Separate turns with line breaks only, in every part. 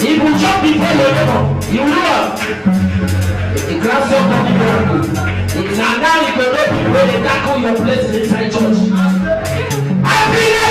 He will jump before your neighbor. You know the grass of the miracle. It's now you can know people they tackle your place inside church. Happiness!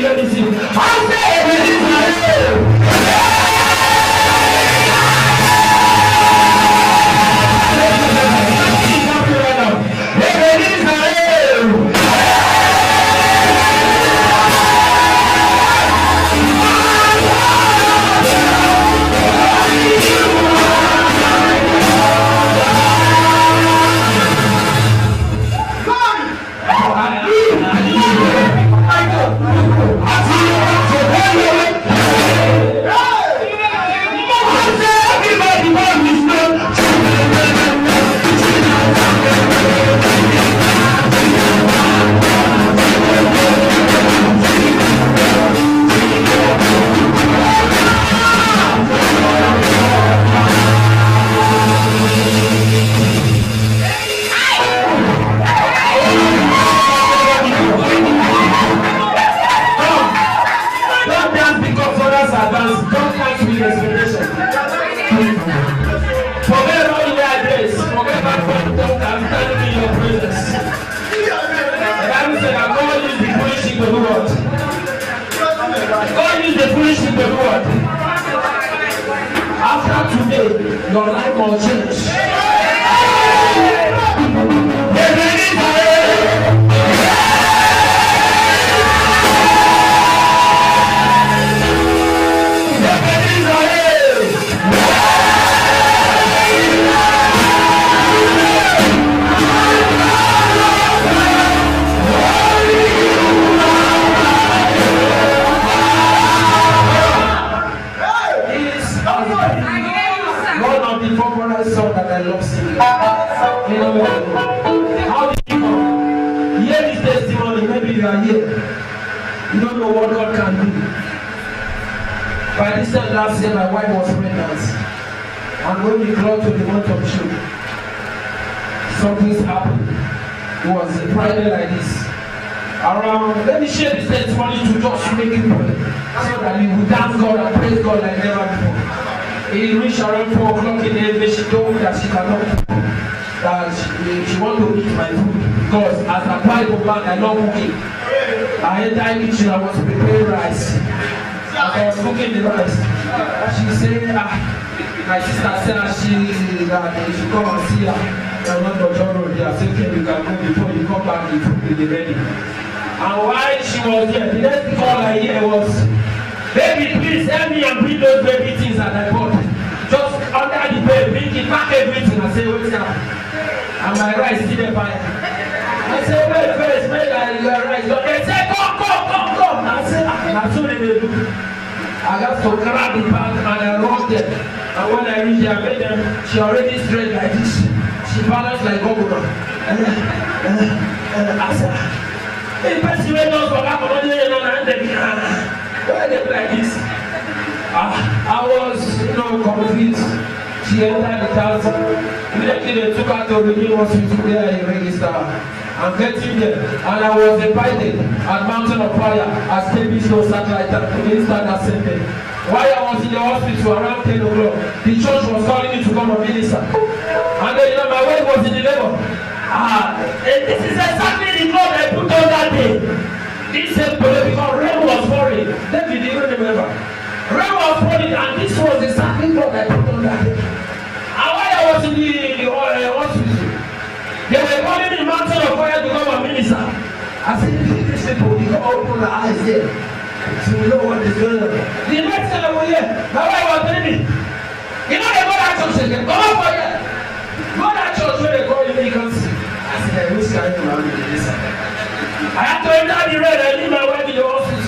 let me see. I say Israel. After today, your life will change. Song that I love singing. How did you come? Hear this testimony, maybe you are here. You don't know what God can do. By this time last year, my wife was pregnant. And when we got to the month of June, something's happened. It was a Friday like this. Let me share this testimony to just make it pray. So that we will thank God and praise God like never before. It reached around 4 o'clock in the evening. She told me that she cannot, that she want to eat my food because as a Bible man, I love cooking. I entered the kitchen, I was preparing rice. As I was cooking the rice, she said, my sister said that she should come and see her. I'm not the job there. I said, okay, you can go before you come back, the food will be ready. And while she was there, the next call I hear was, baby, please help me and bring those baby things that I bought. Just under the bed, bring it, pack everything. I say, what's that? And my rice still there by. I say, wait first, wait, your rice. They say, come. I say, that's what they do. I got to grab the bag and I run there. And when I reach there, I made them, she already straight like this. She balanced like governor. I said, hey, person went on for half of the why they like this? I was, confused. She entered the house. Immediately they took her to the new hospital there in register. I'm getting there, and I was invited at Mountain of Fire as KBC satellite minister that same day. While I was in the hospital around 10 o'clock, the church was calling me to come and minister. And then my wife was in the labor. This is exactly the cloth I put on that day. This is because rain was falling. David didn't remember. Rain was falling, and this was exactly what I put on that day. And while I was in the hospital, they were calling the Mountain of Fire to come and minister. I said, these people, you can open the eyes there. So we know what is going on. The next time I was here, my wife was telling me, you know they go that church again, come up for here. Go that church where they call you, you can see. I said, who's carrying around with this? I had to enter the road and leave my wife in the hospital.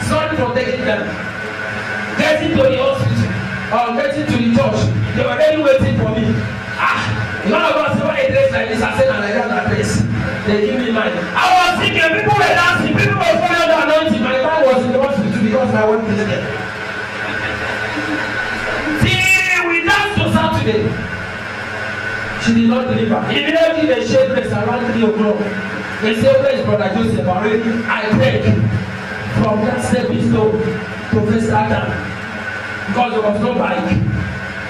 Sorry for taking them. Getting to the hospital, getting to the church, they were already waiting for me. None of us were a dress like this. I said, I got that dress. They give me mine. I was thinking, people were dancing, people were following the anointing. My man was in the hospital because my wife is there. See, we danced to Saturday. She did not deliver. Immediately they shaved dress around 3 o'clock. They said, where is Brother Joseph? I prayed from that stepping stone to First Adam because there was no bike.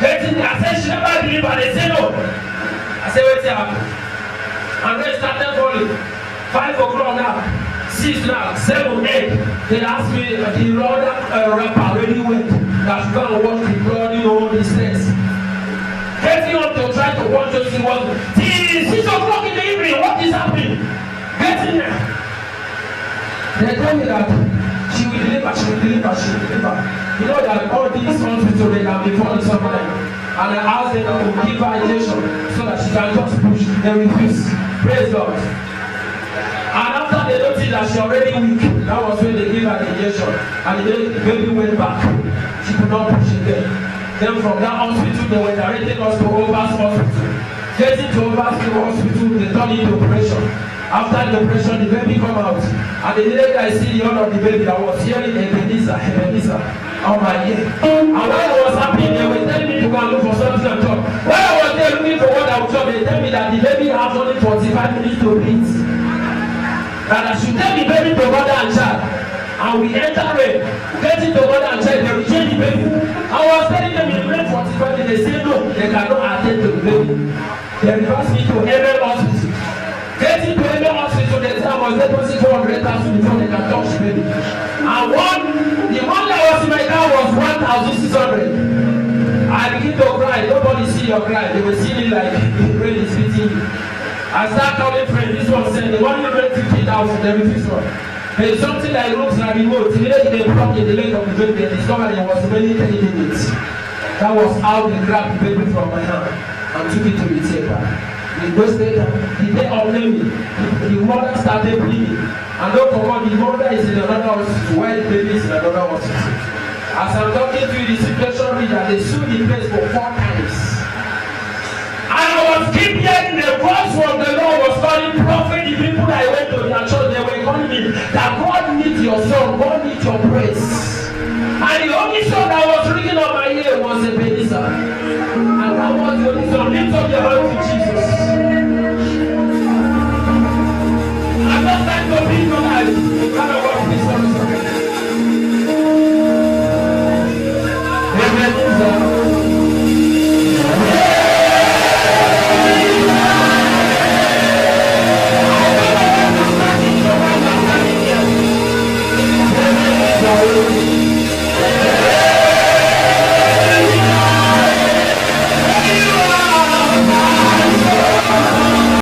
I said, she never delivered. They said, no. I said, what's happening? And then started falling. 5 o'clock now, 6 now, 7, 8. They asked me, the rapper already went. That's go and watch the blood, the stress. Getting up to try to watch those things was till 6 o'clock in the evening. What is happening? Getting there. They told me that she will deliver. You know that all these hospitals they can be falling somewhere. And I asked them to give her injection so that she can just push. They refuse. Praise God. And after they noticed that she already weak, that was when they gave her the injection. And the baby went back. She could not push again. Then from that hospital, they were directing us to Overs Hospital. Getting to Overs Hospital, they turned into operation. After the operation, the baby come out. And the lady I see the honor of the baby, I was hearing Ebenezer on my ear. And when I was happy, they were telling me to go and look for something to chop. When I was there looking for what I would chop, they tell me that the baby has only 45 minutes to eat. That I should take the baby to mother and child. And we enter rain, getting to mother and child, they reject the baby. I was telling them in rain 45 minutes, they say no, they cannot attend to the baby. They reverse me to MM Hospital. Getting to MM Hospital, they say I was depositing 400,000 before they can touch the baby. And the one that was in my car was 1,600. I begin to cry, nobody see your cry. They will see me like the rain is beating you. I start calling friends, this one said, they want you to rent 50,000, they refuse one. There is something like rooms and remote. Immediately they plugged in the leg of the baby, they discovered there was many 30 minutes. That was how they grabbed the baby from my hand and took it to the theater. We wasted the day of naming. The mother started bleeding. And don't forget, the mother is in another hospital, while the baby is in another hospital. As I'm talking to you, the situation is that they sued the place for 4 times. And I was keep hearing the voice from the Lord was calling prophet. The people that I went to their church, they were calling me that God needs your song, God needs your praise. And the only song that was ringing on my ear was Ebenezer. And that was the only song. Lift up your hands to Jesus.